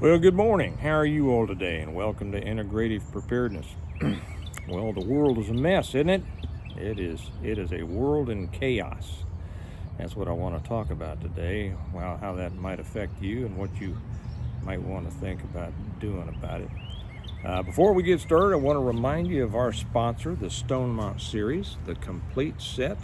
Well, good morning. How are you all today? And welcome to Integrative Preparedness. Well, the world is a mess, isn't it? It is. It is a world in chaos. That's what I want to talk about today. Well, how that might affect you and what you might want to think about doing about it. Before we get started, I want to remind you of our sponsor, the Stonemont series, the complete set.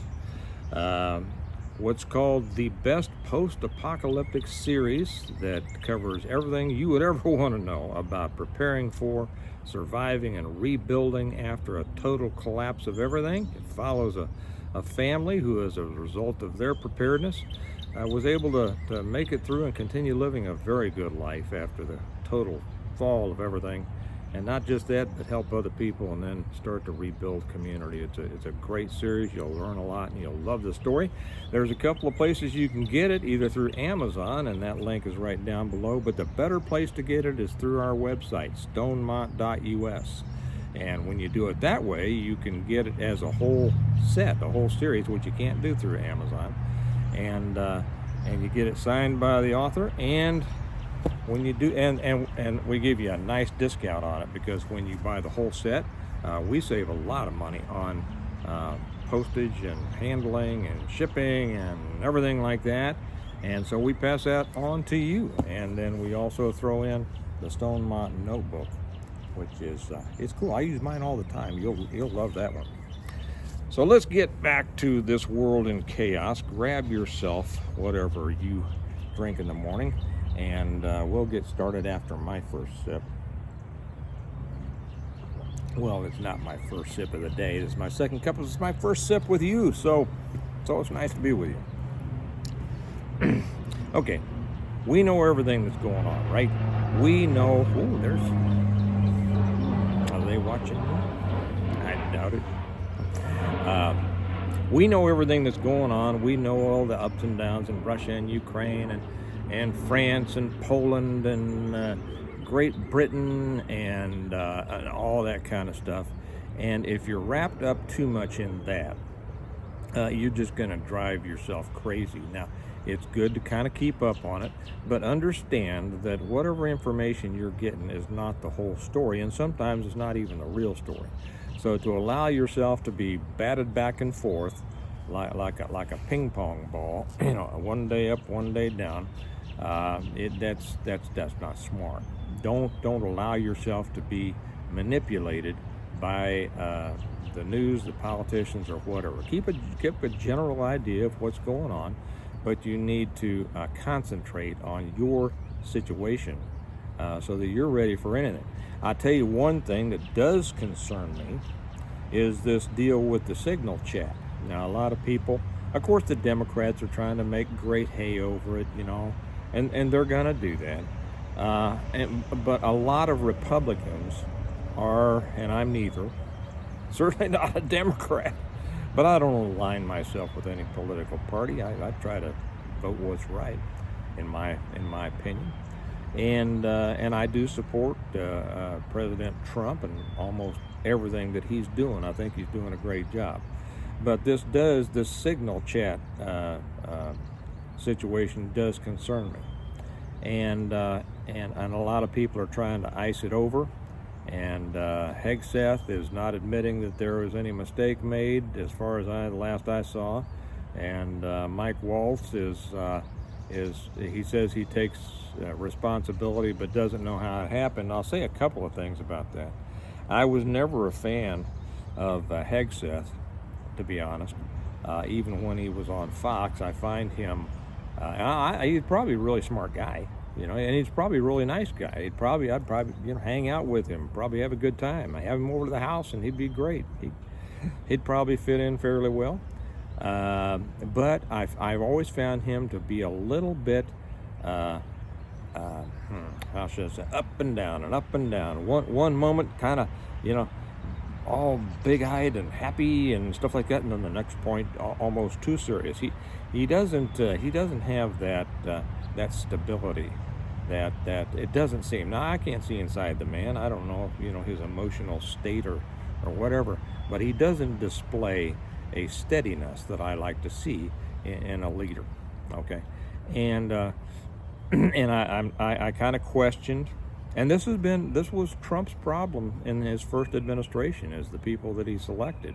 What's called the best post-apocalyptic series that covers everything you would ever want to know about preparing for, surviving, and rebuilding after a total collapse of everything. It follows a family who, as a result of their preparedness, was able to make it through and continue living a very good life after the total fall of everything. And not just that, but help other people and then start to rebuild community. It's a great series. You'll learn a lot and you'll love the story. There's a couple of places you can get it, either through Amazon, and that link is right down below, but the better place to get it is through our website, stonemont.us. And when you do it that way, you can get it as a whole set, a whole series, which you can't do through Amazon. And you get it signed by the author, and when you do, and we give you a nice discount on it, because when you buy the whole set, we save a lot of money on postage and handling and shipping and everything like that. And so we pass that on to you. And then we also throw in the Stonemont notebook, which is it's cool. I use mine all the time. You'll love that one. So let's get back to this world in chaos. Grab yourself whatever you drink in the morning, and we'll get started after my first sip. Well, it's not my first sip of the day. It's my second cup. It's my first sip with you, so it's nice to be with you. Okay, we know everything that's going on, right? We know. Oh, there's. Are they watching? I doubt it. We know everything that's going on. We know all the ups and downs in Russia and Ukraine and France and Poland and Great Britain and all that kind of stuff. And if you're wrapped up too much in that, you're just going to drive yourself crazy. Now, it's good to kind of keep up on it, but understand that whatever information you're getting is not the whole story, and sometimes it's not even the real story. So to allow yourself to be batted back and forth like a ping pong ball, one day up, one day down, that's not smart. Don't allow yourself to be manipulated by the news, the politicians, or whatever. Keep a general idea of what's going on, but you need to concentrate on your situation so that you're ready for anything. I'll tell you one thing that does concern me is this deal with the signal chat. Now, a lot of people, of course, the Democrats are trying to make great hay over it, and they're going to do that. But a lot of Republicans are, and I'm neither, certainly not a Democrat, but I don't align myself with any political party. I try to vote what's right, in my opinion. And I do support President Trump and almost everything that he's doing. I think he's doing a great job. But this signal chat situation does concern me, and a lot of people are trying to ice it over. And Hegseth is not admitting that there was any mistake made, as far as the last I saw. And Mike Waltz he says he takes responsibility but doesn't know how it happened. I'll say a couple of things about that. I was never a fan of Hegseth, to be honest. Even when he was on Fox, I find him he's probably a really smart guy, and he's probably a really nice guy. I'd probably hang out with him, probably have a good time. I have him over to the house and he'd be great. He'd probably fit in fairly well. But I've always found him to be a little bit, how should I say, up and down and up and down. One moment, kind of, all big-eyed and happy and stuff like that, and then the next point, almost too serious. He doesn't have that stability. That it doesn't seem. Now, I can't see inside the man. I don't know, his emotional state or whatever, but he doesn't display a steadiness that I like to see in a leader. Okay, and and I kind of questioned, and this was Trump's problem in his first administration, is the people that he selected.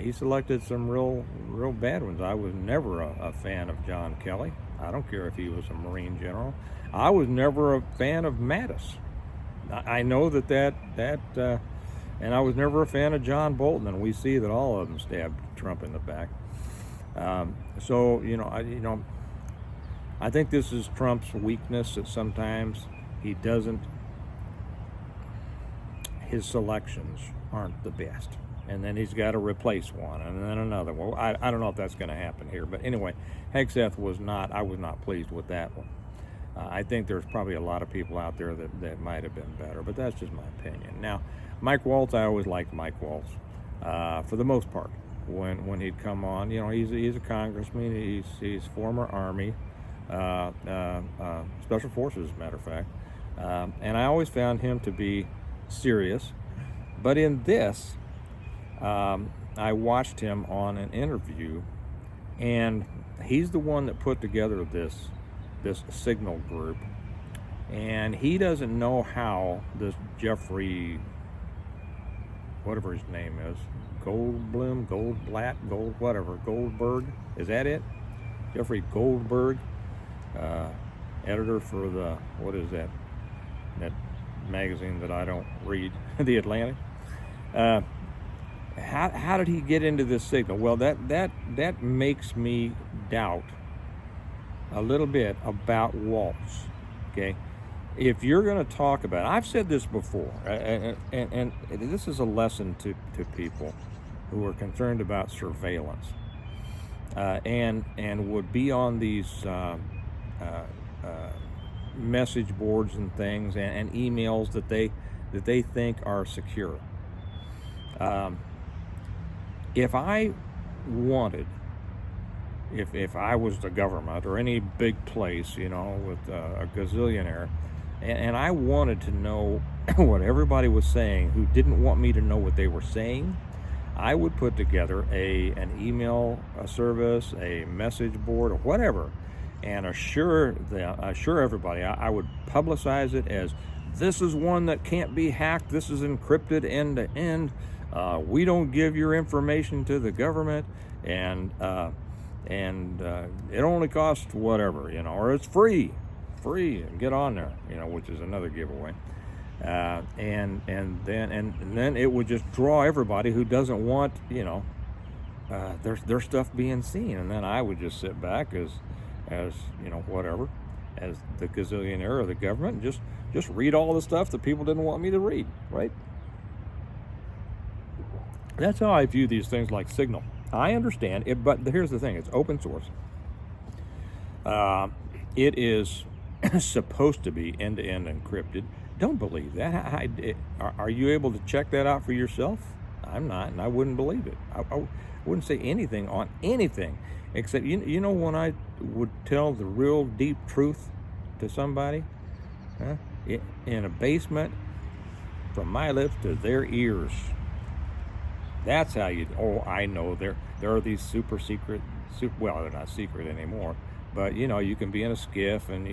He selected some real bad ones. I was never a fan of John Kelly. I don't care if he was a Marine general. I was never a fan of Mattis. I know and I was never a fan of John Bolton, and we see that all of them stabbed Trump in the back. So I think this is Trump's weakness, that sometimes his selections aren't the best. And then he's got to replace one, and then another one. I don't know if that's going to happen here. But anyway, Hegseth I was not pleased with that one. I think there's probably a lot of people out there that might have been better, but that's just my opinion. Now, Mike Waltz, I always liked Mike Waltz, for the most part. When he'd come on, he's a congressman. He's former Army, Special Forces, as a matter of fact, and I always found him to be serious. But in this, I watched him on an interview, and he's the one that put together this signal group, and he doesn't know how this Jeffrey, whatever his name is, Goldberg, is that it? Jeffrey Goldberg, editor for what is that magazine that I don't read, The Atlantic. How did he get into this signal? Well, that makes me doubt a little bit about Waltz. Okay, if you're going to talk about, I've said this before, and this is a lesson to people who are concerned about surveillance, and would be on these message boards and things, and emails that they think are secure. If I wanted, if I was the government or any big place, with a gazillionaire, and I wanted to know what everybody was saying who didn't want me to know what they were saying, I would put together an email service, a message board, or whatever, and assure everybody. I would publicize it as, this is one that can't be hacked. This is encrypted end to end. We don't give your information to the government, and it only costs whatever, or it's free, and get on there, which is another giveaway. And then it would just draw everybody who doesn't want, their stuff being seen, and then I would just sit back as whatever, as the gazillionaire of the government, and just read all the stuff that people didn't want me to read, right? That's how I view these things like Signal. I understand it, but here's the thing: it's open source. It is supposed to be end-to-end encrypted. Don't believe that. Are you able to check that out for yourself? I'm not, and I wouldn't believe it. I wouldn't say anything on anything, except, when I would tell the real deep truth to somebody, in a basement, from my lips to their ears. That's how I know there are these super secret, well, they're not secret anymore, but you can be in a skiff, and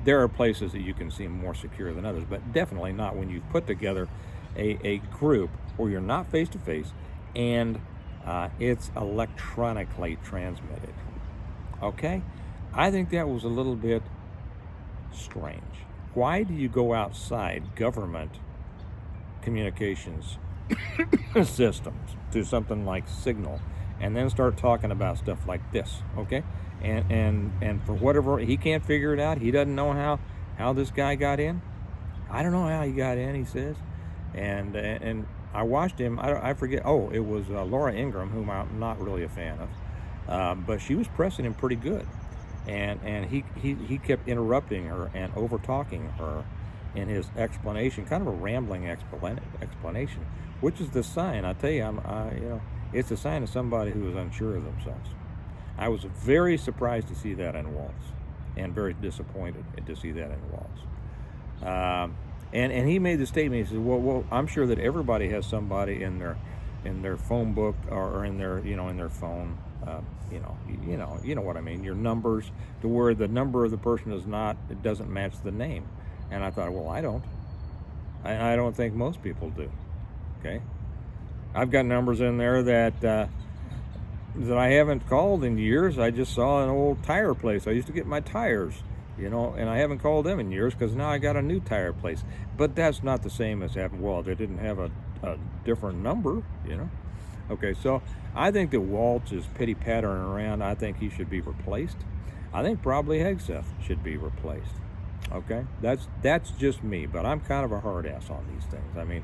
there are places that you can seem more secure than others, but definitely not when you've put together a group where you're not face to face, and it's electronically transmitted. Okay? I think that was a little bit strange. Why do you go outside government communications systems to something like Signal and then start talking about stuff like this? Okay? And for whatever, he can't figure it out. He doesn't know how this guy got in. I don't know how he got in, he says. And I watched him. I forget. Oh, it was Laura Ingraham, whom I'm not really a fan of, but she was pressing him pretty good, and he kept interrupting her and over talking her in his explanation, kind of a rambling explanation, which is the sign. I tell you, it's a sign of somebody who is unsure of themselves. I was very surprised to see that in Waltz, and very disappointed to see that in Waltz. And he made the statement. He said, "Well, I'm sure that everybody has somebody in their phone book or in their in their phone you know what I mean. Your numbers to where the number of the person is not, it doesn't match the name. And I thought, well, I don't think most people do. Okay, I've got numbers in there that I haven't called in years. I just saw an old tire place. I used to get my tires, and I haven't called them in years because now I got a new tire place. But that's not the same as having, well, they didn't have a different number. Okay, so I think that Waltz is pity-pattering around. I think he should be replaced. I think probably Hegseth should be replaced. Okay, that's just me, but I'm kind of a hard ass on these things. I mean,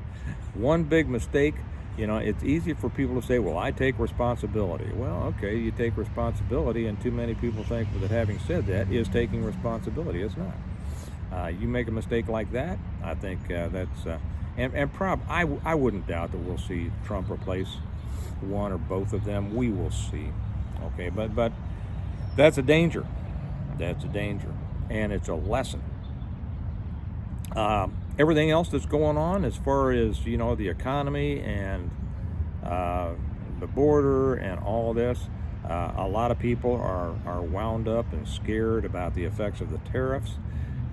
one big mistake, it's easy for people to say, well, I take responsibility. Well, okay, you take responsibility, and too many people think that having said that is taking responsibility. It's not. You make a mistake like that, I think that's, I wouldn't doubt that we'll see Trump replace one or both of them. We will see. Okay, but that's a danger. That's a danger, and it's a lesson. Everything else that's going on as far as the economy and the border and all this, a lot of people are wound up and scared about the effects of the tariffs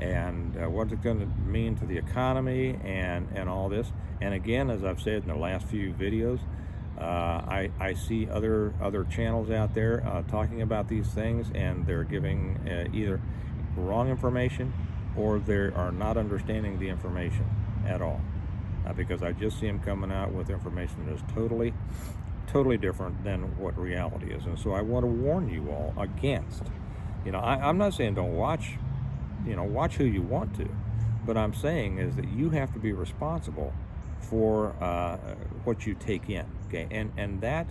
and what it's going to mean to the economy and all this. And again, as I've said in the last few videos, I see other channels out there talking about these things, and they're giving either wrong information or they are not understanding the information at all, because I just see them coming out with information that is totally different than what reality is. And so I want to warn you all against, I'm not saying don't watch who you want to, but I'm saying is that you have to be responsible for what you take in. Okay, and that,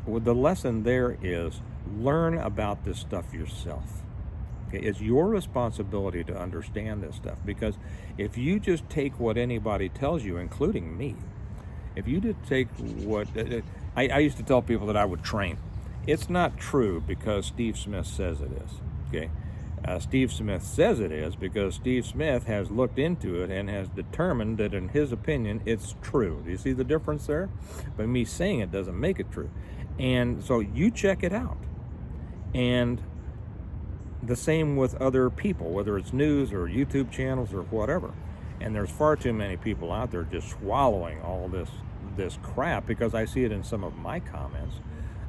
the lesson there is learn about this stuff yourself. Okay, it's your responsibility to understand this stuff, because if you just take what anybody tells you, including me, if you just take what I used to tell people that I would train. It's not true because Steve Smith says it is. Okay, Steve Smith says it is because Steve Smith has looked into it and has determined that, in his opinion, it's true. Do you see the difference there? But me saying it doesn't make it true. And so you check it out. And the same with other people, whether it's news or YouTube channels or whatever. And there's far too many people out there just swallowing all this crap, because I see it in some of my comments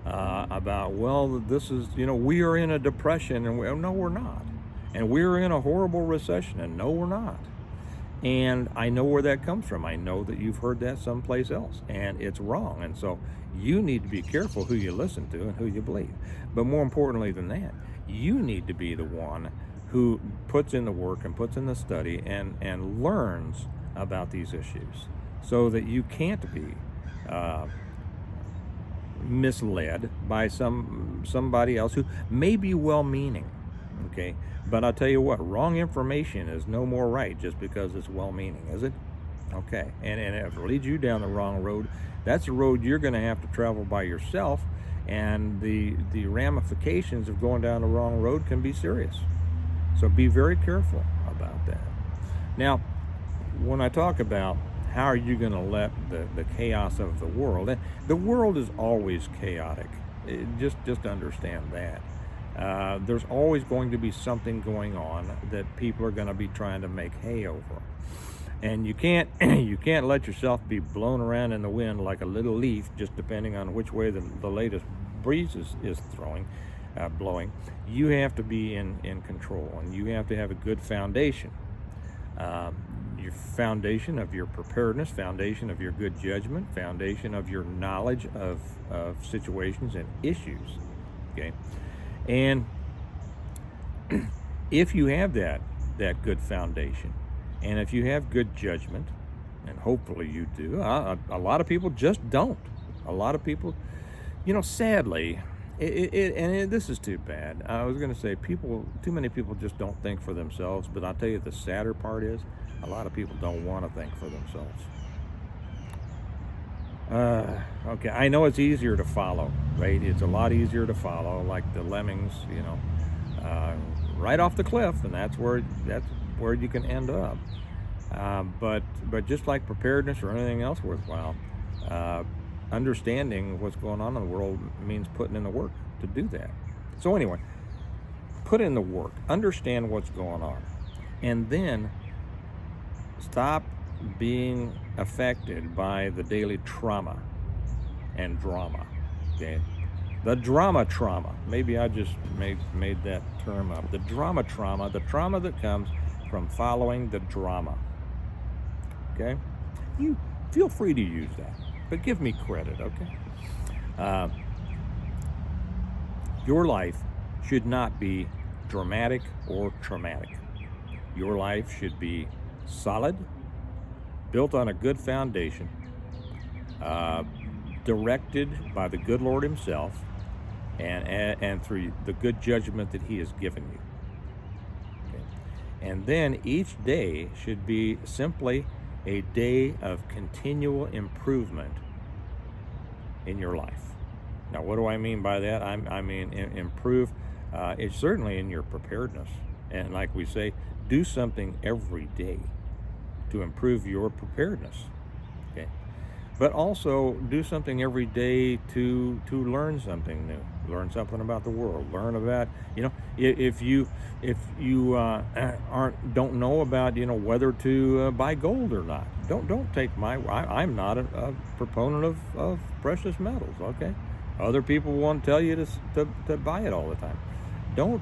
about, well, this is, we are in a depression, and no, we're not. And we're in a horrible recession, and no, we're not. And I know where that comes from. I know that you've heard that someplace else, and it's wrong. And so you need to be careful who you listen to and who you believe. But more importantly than that, you need to be the one who puts in the work and puts in the study and learns about these issues, so that you can't be misled by somebody else who may be well-meaning. Okay, but I'll tell you what, wrong information is no more right just because it's well-meaning, is it? Okay, and if it leads you down the wrong road, that's a road you're going to have to travel by yourself, and the ramifications of going down the wrong road can be serious. So be very careful about that. Now, when I talk about how are you going to let the chaos of the world, and the world is always chaotic. Just understand that. There's always going to be something going on that people are going to be trying to make hay over. And you can't let yourself be blown around in the wind like a little leaf, just depending on which way the latest breeze is blowing. You have to be in control, and you have to have a good foundation. Your foundation of your preparedness, foundation of your good judgment, foundation of your knowledge of situations and issues. Okay, and if you have that good foundation, and if you have good judgment, and hopefully you do, a lot of people just don't. A lot of people, sadly, this is too bad. I was going to say too many people just don't think for themselves, but I'll tell you the sadder part is a lot of people don't want to think for themselves. Okay, I know it's easier to follow, right? It's a lot easier to follow, like the lemmings, right off the cliff, and that's where you can end up. But just like preparedness or anything else worthwhile, understanding what's going on in the world means putting in the work to do that. So anyway, put in the work, understand what's going on, and then stop being affected by the daily trauma and drama. Okay, the drama trauma. Maybe I just made that term up. The drama trauma, the trauma that comes from following the drama. Okay, you feel free to use that, but give me credit. Okay, your life should not be dramatic or traumatic. Your life should be solid, built on a good foundation, directed by the good Lord himself, and through the good judgment that he has given you. Okay? And then each day should be simply a day of continual improvement in your life. Now, what do I mean by that? I mean improve. It's certainly in your preparedness. And like we say, do something every day to improve your preparedness. Okay, but also do something every day to learn something new, learn something about the world, learn about, if you don't know about, whether to buy gold or not, don't take I'm not a proponent of precious metals. Okay, other people want to tell you to buy it all the time. Don't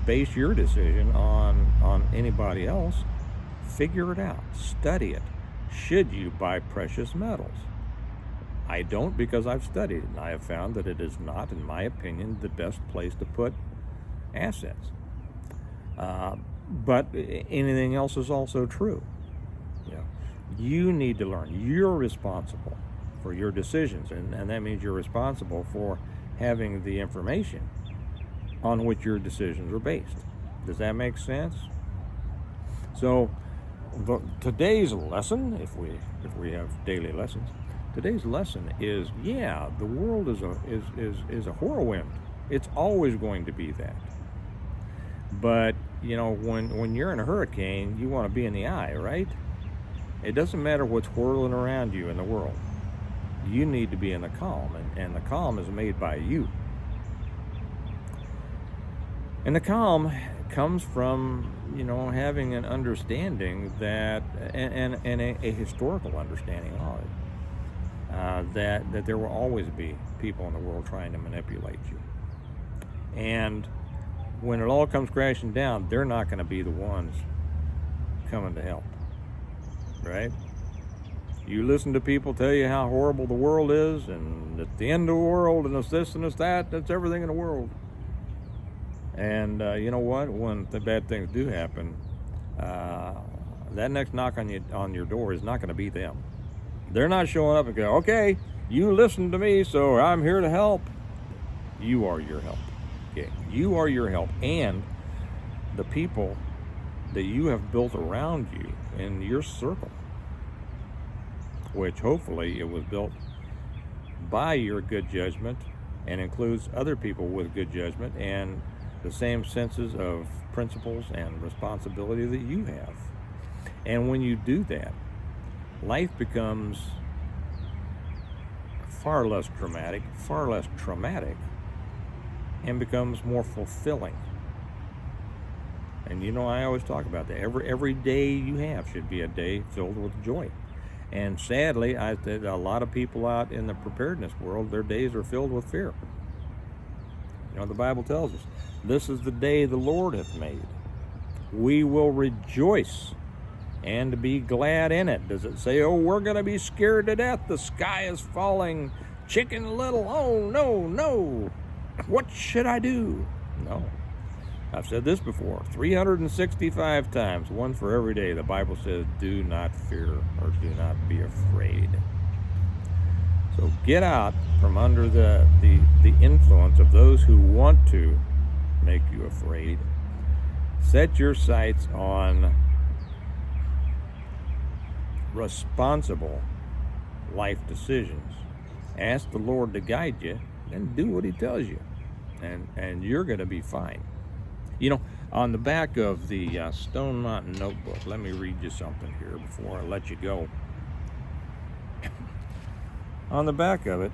base your decision on anybody else. Figure it out. Study it. Should you buy precious metals? I don't, because I've studied it, and I have found that it is not, in my opinion, the best place to put assets. But anything else is also true. You need to learn. You're responsible for your decisions, and that means you're responsible for having the information on which your decisions are based. Does that make sense? So today's lesson, if we have daily lessons, today's lesson is, the world is a whirlwind. It's always going to be that. But when you're in a hurricane, you want to be in the eye, right? It doesn't matter what's whirling around you in the world. You need to be in the calm, and the calm is made by you. And the calm comes from, having an understanding that, and a historical understanding of it, that there will always be people in the world trying to manipulate you. And when it all comes crashing down, they're not going to be the ones coming to help, right? You listen to people tell you how horrible the world is, and it's the end of the world, and it's this and it's that, that's everything in the world. And you know what? When the bad things do happen, that next knock on your door is not going to be them. They're not showing up and go, okay, you listen to me, so I'm here to help. You are your help. Okay, you are your help, and the people that you have built around you in your circle, which hopefully it was built by your good judgment and includes other people with good judgment and the same senses of principles and responsibility that you have. And when you do that, life becomes far less traumatic, and becomes more fulfilling. And I always talk about that. Every day you have should be a day filled with joy. And sadly, a lot of people out in the preparedness world, their days are filled with fear. The Bible tells us, this is the day the Lord hath made. We will rejoice and be glad in it. Does it say, we're going to be scared to death, the sky is falling, chicken little, oh, no, what should I do? No. I've said this before, 365 times, one for every day, the Bible says, do not fear or do not be afraid. So get out from under the influence of those who want to make you afraid. Set your sights on responsible life decisions. Ask the Lord to guide you and do what he tells you. And you're going to be fine. On the back of the Stone Mountain Notebook, let me read you something here before I let you go. On the back of it,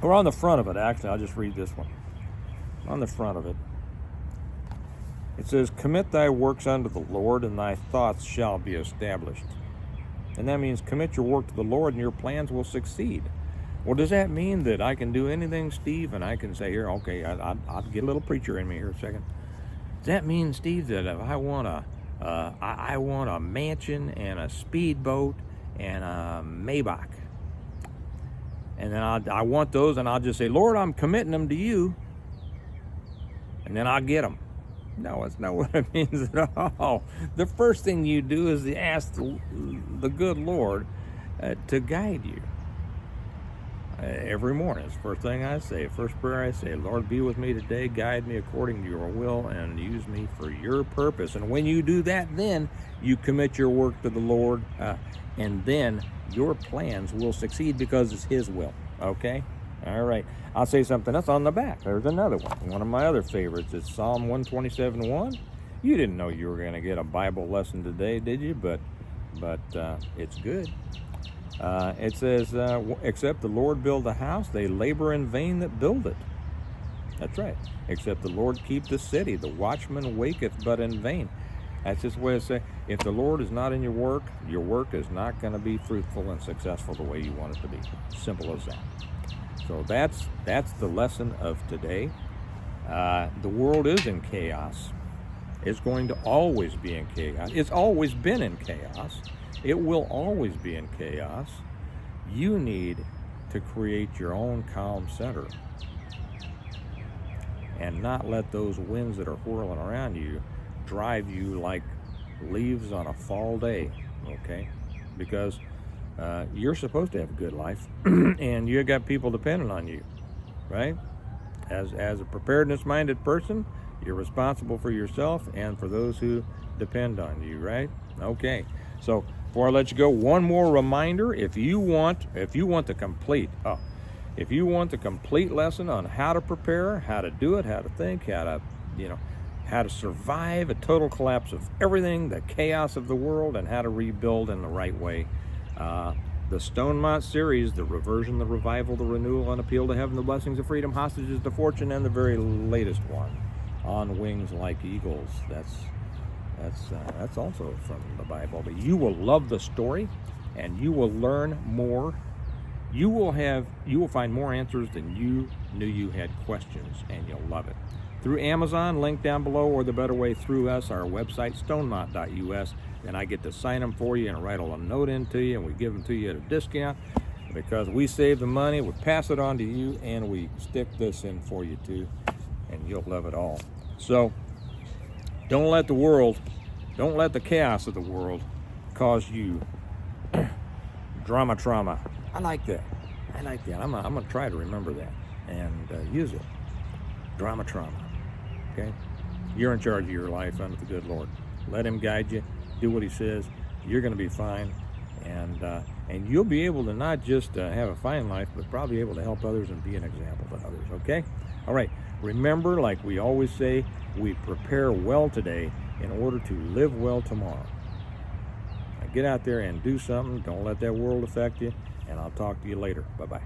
or on the front of it, actually, I'll just read this one. On the front of it, it says, commit thy works unto the Lord, and thy thoughts shall be established. And that means commit your work to the Lord, and your plans will succeed. Well, does that mean that I can do anything, Steve, and I can say, here, okay, I'll get a little preacher in me here a second. Does that mean, Steve, that if I want a mansion and a speedboat and a Maybach, and then I want those, and I'll just say, Lord, I'm committing them to you, and then I'll get them? No, it's not what it means at all. The first thing you do is to ask the good Lord to guide you. Every morning, it's the first thing I say. First prayer I say, Lord, be with me today, guide me according to your will, and use me for your purpose. And when you do that, then you commit your work to the Lord, and then your plans will succeed because it's his will. Okay? All right. I'll say something else on the back. There's another one. One of my other favorites is Psalm 127:1. You didn't know you were going to get a Bible lesson today, did you? But it's good. It says, except the Lord build a house, they labor in vain that build it. That's right. Except the Lord keep the city, the watchman waketh but in vain. That's just a way to say, if the Lord is not in your work is not going to be fruitful and successful the way you want it to be. Simple as that. So that's the lesson of today. The world is in chaos. It's going to always be in chaos. It's always been in chaos. It will always be in chaos. You need to create your own calm center and not let those winds that are whirling around you drive you like leaves on a fall day, okay? Because you're supposed to have a good life, and you got people depending on you, right? As a preparedness-minded person, you're responsible for yourself and for those who depend on you, right? Okay. So before I let you go, one more reminder: if you want the complete lesson on how to prepare, how to do it, how to think, how to survive a total collapse of everything, the chaos of the world, and how to rebuild in the right way. The Stonemont series, the reversion, the revival, the renewal, and appeal to heaven, the blessings of freedom, hostages to fortune, and the very latest one, On Wings Like Eagles. That's also from the Bible. But you will love the story, and you will learn more. You will find more answers than you knew you had questions, and you'll love it. Through Amazon, link down below, or the better way, through us, our website, stonemont.us. Then I get to sign them for you and write a note into you, and we give them to you at a discount because we save the money, we pass it on to you, and we stick this in for you too, and you'll love it all. So don't let the chaos of the world cause you trauma. I like that. I'm going to try to remember that and use it. Trauma. Okay? You're in charge of your life under the good Lord. Let him guide you. Do what he says. You're going to be fine. And you'll be able to not just have a fine life, but probably able to help others and be an example to others. Okay? All right. Remember, like we always say, we prepare well today in order to live well tomorrow. Now get out there and do something. Don't let that world affect you. And I'll talk to you later. Bye-bye.